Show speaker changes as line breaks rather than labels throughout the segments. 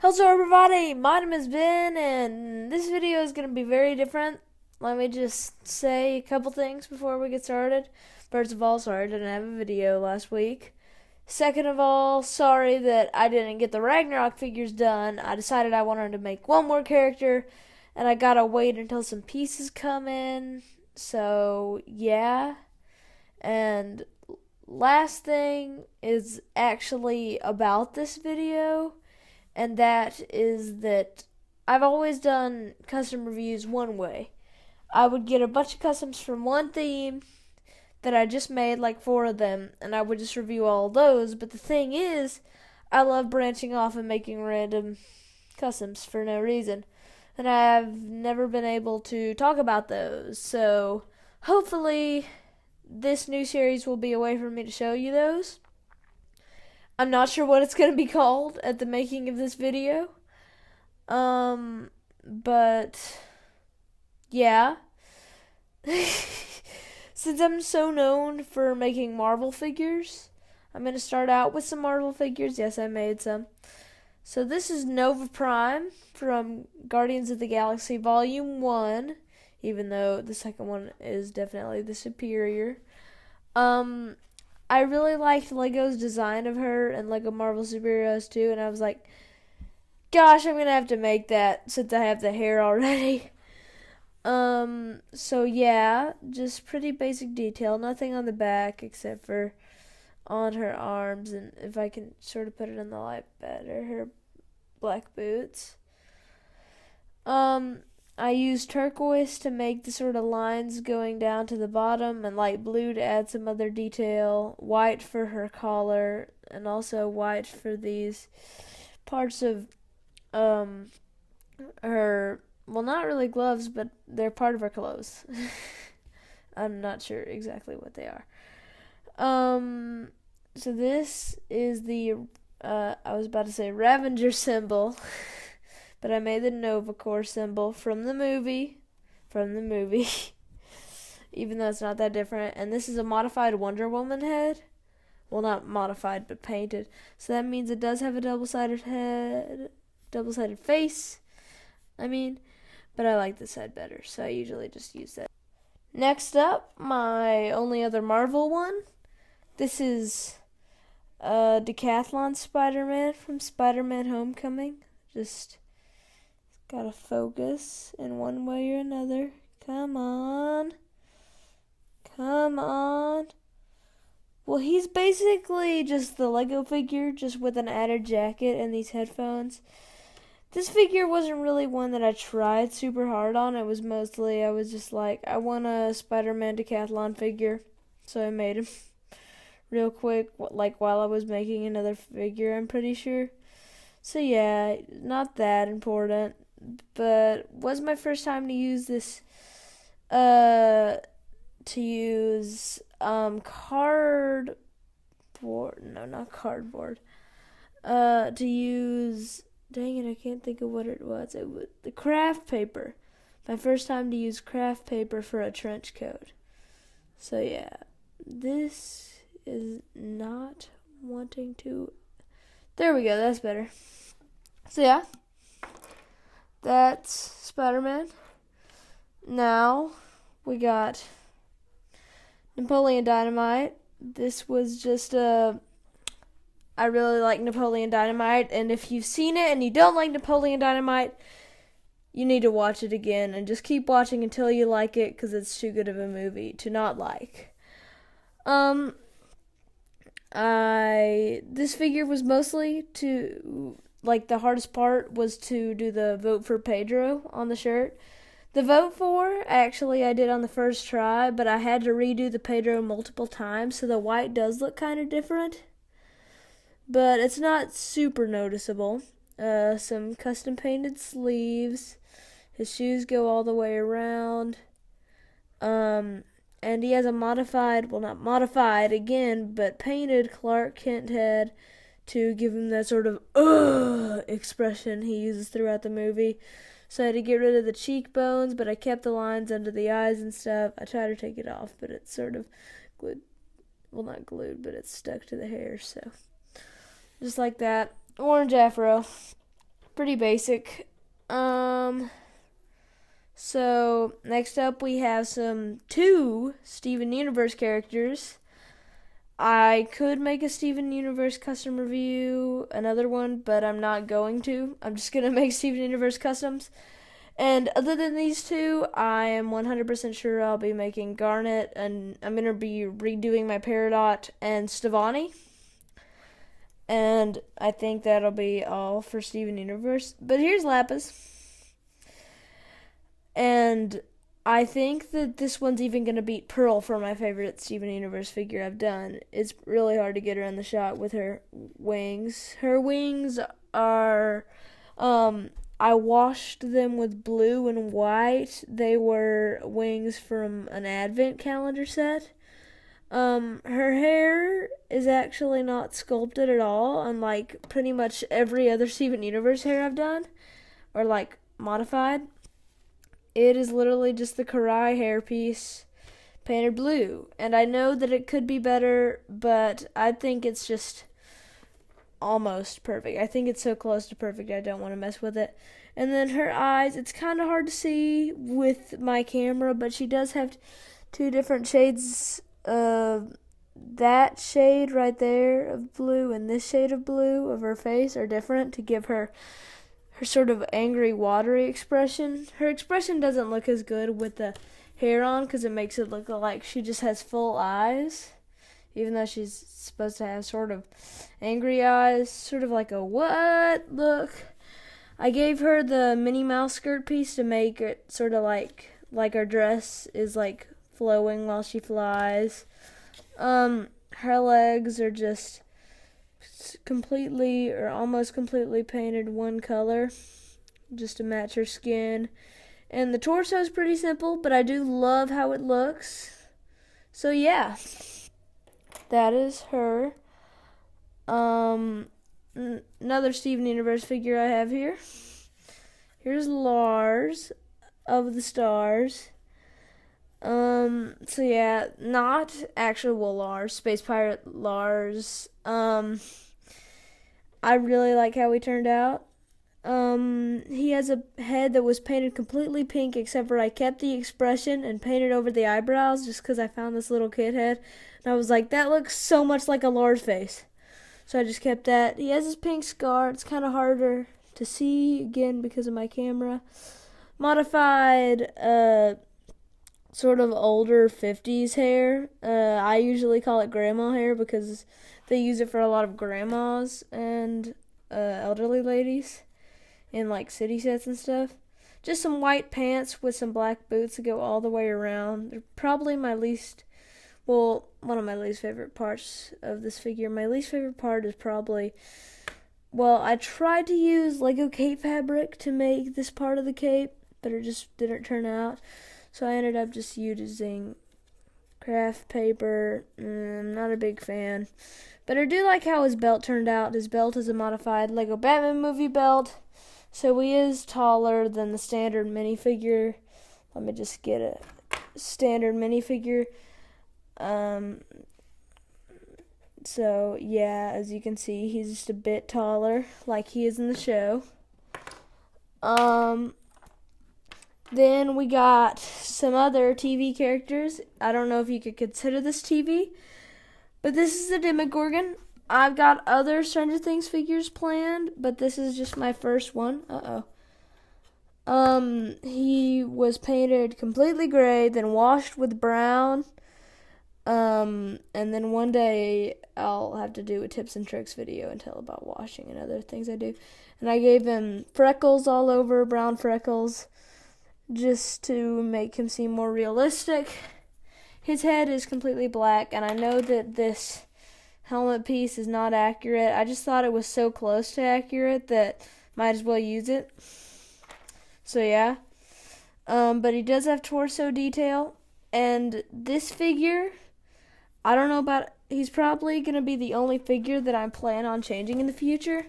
Hello everybody, my name is Ben, and this video is going to be very different. Let me just say a couple things before we get started. First of all, sorry I didn't have a video last week. Second of all, sorry that I didn't get the Ragnarok figures done. I decided I wanted to make one more character, and I gotta wait until some pieces come in. So, yeah. And last thing is actually about this video. And that is that I've always done custom reviews one way. I would get a bunch of customs from one theme that I just made, like 4 of them, and I would just review all of those. But the thing is, I love branching off and making random customs for no reason. And I've never been able to talk about those. So hopefully this new series will be a way for me to show you those. I'm not sure what it's going to be called at the making of this video. But yeah. Since I'm so known for making Marvel figures, I'm going to start out with some Marvel figures. Yes, I made some. So this is Nova Prime from Guardians of the Galaxy Volume 1, even though the second one is definitely the superior. I really liked Lego's design of her and Lego Marvel Superheroes too, and I was like, gosh, I'm going to have to make that since I have the hair already. So yeah, just pretty basic detail, nothing on the back except for on her arms, and if I can sort of put it in the light better, her black boots. I used turquoise to make the sort of lines going down to the bottom, and light blue to add some other detail, white for her collar, and also white for these parts of her, well, not really gloves, but they're part of her clothes. I'm not sure exactly what they are. So this is the I was about to say Ravager symbol. But I made the Nova Corps symbol from the movie, even though it's not that different. And this is a modified Wonder Woman head. Well, not modified, but painted. So that means it does have a double-sided head, double-sided face, but I like this head better, so I usually just use that. Next up, my only other Marvel one. This is Decathlon Spider-Man from Spider-Man Homecoming. Just gotta focus in one way or another. Come on. Come on. Well, he's basically just the Lego figure, just with an added jacket and these headphones. This figure wasn't really one that I tried super hard on. It was mostly, I was just like, I want a Spider-Man Decathlon figure. So I made him real quick, like while I was making another figure, I'm pretty sure. So yeah, not that important. But was my first time to use this cardboard, no, not cardboard, to use, dang it, I can't think of what it was. It was the craft paper. My first time to use craft paper for a trench coat. So yeah, this is not wanting to, there we go, that's better. So yeah, that's Spider-Man. Now we got Napoleon Dynamite. This was just I really like Napoleon Dynamite, and if you've seen it and you don't like Napoleon Dynamite, you need to watch it again and just keep watching until you like it, because it's too good of a movie to not like. This figure was mostly to, like, the hardest part was to do the vote for Pedro on the shirt. The vote for, actually, I did on the first try, but I had to redo the Pedro multiple times, so the white does look kind of different. But it's not super noticeable. Some custom painted sleeves. His shoes go all the way around. And he has a modified, well, not modified again, but painted Clark Kent head to give him that sort of expression he uses throughout the movie. So I had to get rid of the cheekbones, but I kept the lines under the eyes and stuff. I tried to take it off, but it's sort of glued. Well, not glued, but it's stuck to the hair, so just like that. Orange afro. pretty basic. So next up we have two Steven Universe characters. I could make a Steven Universe custom review, another one, but I'm not going to. I'm just going to make Steven Universe customs. And other than these two, I am 100% sure I'll be making Garnet, and I'm going to be redoing my Peridot and Stevani. And I think that'll be all for Steven Universe. But here's Lapis. And I think that this one's even going to beat Pearl for my favorite Steven Universe figure I've done. It's really hard to get her in the shot with her wings. Her wings are, I washed them with blue and white. They were wings from an advent calendar set. Her hair is actually not sculpted at all, unlike pretty much every other Steven Universe hair I've done, or like modified. It is literally just the Karai hairpiece painted blue. And I know that it could be better, but I think it's just almost perfect. I think it's so close to perfect I don't want to mess with it. And then her eyes, it's kind of hard to see with my camera, but she does have two different shades of that shade right there of blue and this shade of blue of her face are different to give her sort of angry, watery expression. Her expression doesn't look as good with the hair on because it makes it look like she just has full eyes, even though she's supposed to have sort of angry eyes, sort of like a what look. I gave her the Minnie Mouse skirt piece to make it sort of like her dress is like flowing while she flies. Her legs are just completely or almost completely painted one color just to match her skin. And the torso is pretty simple, but I do love how it looks. So yeah, that is her. Another Steven Universe figure I have here. Here's Lars of the Stars. So yeah, not actual Lars, Space Pirate Lars. I really like how he turned out. He has a head that was painted completely pink, except for I kept the expression and painted over the eyebrows just because I found this little kid head. And I was like, that looks so much like a Lars face. So I just kept that. He has his pink scar. It's kind of harder to see, again, because of my camera. Modified, sort of older 50s hair. I usually call it grandma hair because they use it for a lot of grandmas and elderly ladies in like city sets and stuff. Just some white pants with some black boots that go all the way around. They're probably one of my least favorite parts of this figure. My least favorite part is probably, I tried to use Lego cape fabric to make this part of the cape, but it just didn't turn out. So I ended up just using craft paper. I'm not a big fan. But I do like how his belt turned out. His belt is a modified Lego Batman movie belt. So he is taller than the standard minifigure. Let me just get a standard minifigure. So yeah, as you can see, he's just a bit taller, like he is in the show. Then we got some other TV characters. I don't know if you could consider this TV, but this is the Demogorgon. I've got other Stranger Things figures planned, but this is just my first one. He was painted completely gray, then washed with brown. And then one day I'll have to do a tips and tricks video and tell about washing and other things I do. And I gave him freckles all over, brown freckles, just to make him seem more realistic. His head is completely black, and I know that this helmet piece is not accurate. I just thought it was so close to accurate that might as well use it. So yeah. But he does have torso detail, and this figure, I don't know about, he's probably going to be the only figure that I plan on changing in the future.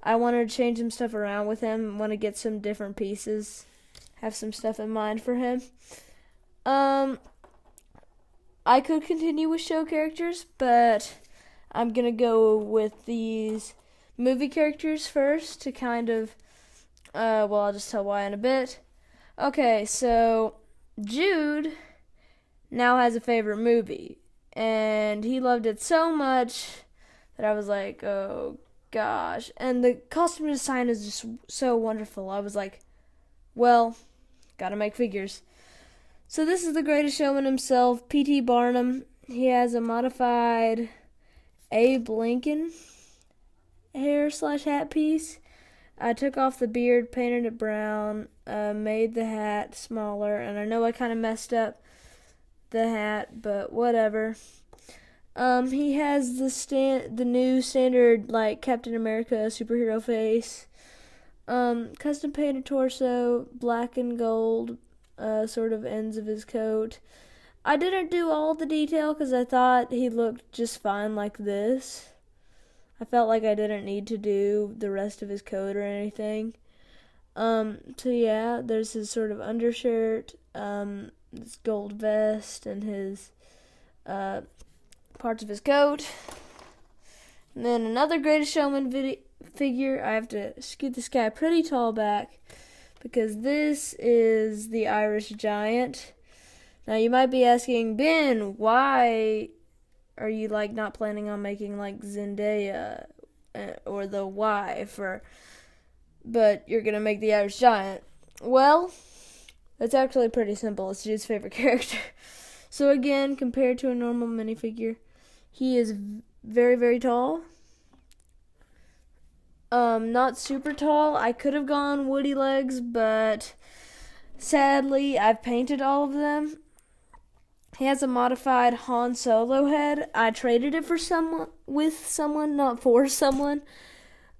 I wanted to change some stuff around with him, want to get some different pieces, have some stuff in mind for him. I could continue with show characters, but I'm going to go with these movie characters first to kind of Well, I'll just tell why in a bit. Okay, so Jude now has a favorite movie, and he loved it so much that I was like, oh gosh. And the costume design is just so wonderful. I was like, well, gotta make figures. So this is the Greatest Showman himself, P.T. Barnum. He has a modified Abe Lincoln hair / hat piece. I took off the beard, painted it brown, made the hat smaller, and I know I kind of messed up the hat, but whatever. He has the new standard like Captain America superhero face. Custom painted torso, black and gold, sort of ends of his coat. I didn't do all the detail because I thought he looked just fine like this. I felt like I didn't need to do the rest of his coat or anything. So yeah, there's his sort of undershirt, this gold vest, and his parts of his coat. And then another Greatest Showman figure. I have to scoot this guy pretty tall back because this is the Irish Giant. Now you might be asking, Ben, why are you like not planning on making like Zendaya or the wife, but you're gonna make the Irish Giant? Well, it's actually pretty simple. It's Jude's favorite character. So again, compared to a normal minifigure, he is very, very tall. Not super tall. I could have gone Woody legs, but sadly, I've painted all of them. He has a modified Han Solo head. I traded it with someone, not for someone.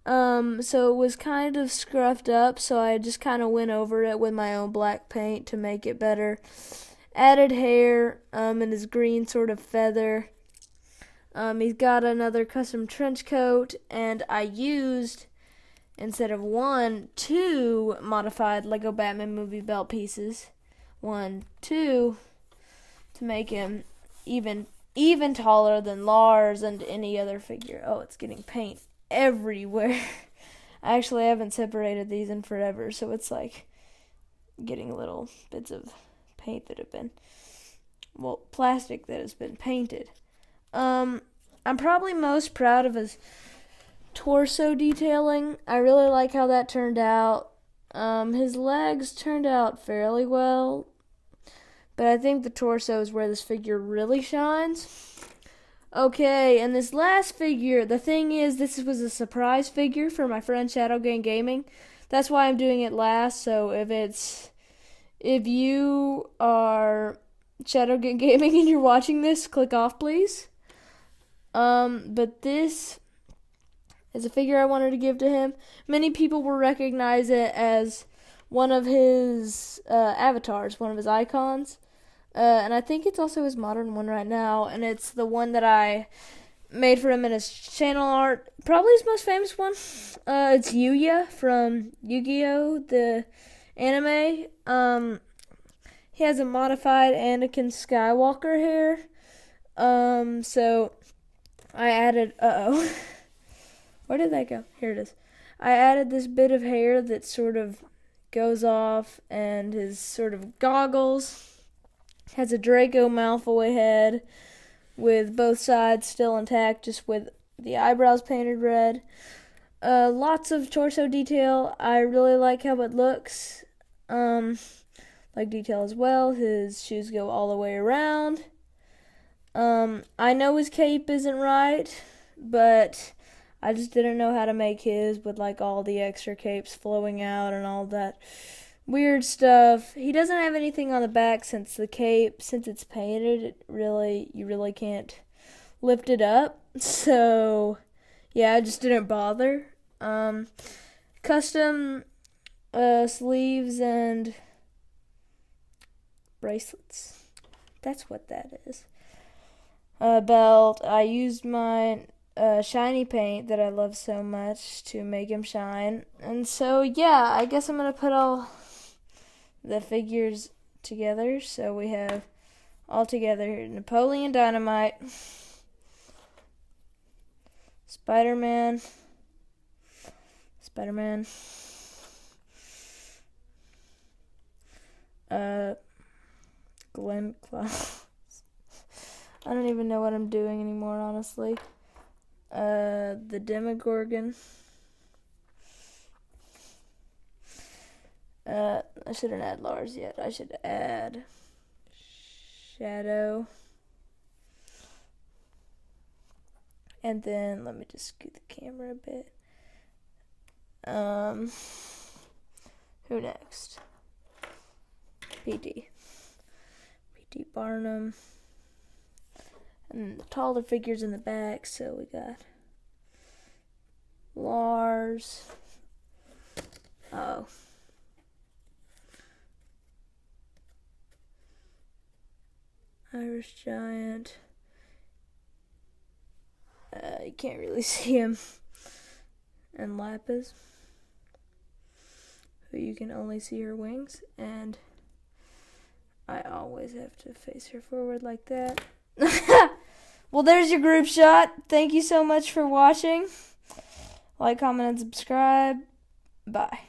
So it was kind of scruffed up, so I just kind of went over it with my own black paint to make it better. Added hair, and his green sort of feather. He's got another custom trench coat, and I used, instead of 1, 2 modified Lego Batman movie belt pieces. 1, 2, to make him even taller than Lars and any other figure. Oh, it's getting paint everywhere. I actually haven't separated these in forever, so it's like getting little bits of paint that have been, plastic that has been painted. I'm probably most proud of his torso detailing. I really like how that turned out. His legs turned out fairly well, but I think the torso is where this figure really shines. Okay, and this last figure, the thing is, this was a surprise figure for my friend Shadowgang Gaming. That's why I'm doing it last, so if you are Shadowgang Gaming and you're watching this, click off, please. But this is a figure I wanted to give to him. Many people will recognize it as one of his avatars, one of his icons. And I think it's also his modern one right now, and it's the one that I made for him in his channel art. Probably his most famous one. It's UUUGH from Yu-Gi-Oh! The anime. He has a modified Anakin Skywalker hair. So I added, where did that go? Here it is. I added this bit of hair that sort of goes off, and his sort of goggles. Has a Draco Malfoy head with both sides still intact, just with the eyebrows painted red. Lots of torso detail. I really like how it looks. Like detail as well. His shoes go all the way around. I know his cape isn't right, but I just didn't know how to make his with like all the extra capes flowing out and all that weird stuff. He doesn't have anything on the back since the cape, since it's painted, you really can't lift it up. So, yeah, I just didn't bother. Custom sleeves and bracelets. That's what that is. Belt. I used my shiny paint that I love so much to make him shine. And so, yeah, I guess I'm going to put all the figures together. So we have all together Napoleon Dynamite, Spider-Man, Glenn Close. I don't even know what I'm doing anymore, honestly. The Demogorgon. I shouldn't add Lars yet. I should add Shadow. And then let me just scoot the camera a bit. Who next? PD Barnum. And then the taller figures in the back. So we got Lars. Oh. Irish Giant. You can't really see him. And Lapis, who you can only see her wings. And I always have to face her forward like that. Well, there's your group shot. Thank you so much for watching. Like, comment, and subscribe. Bye.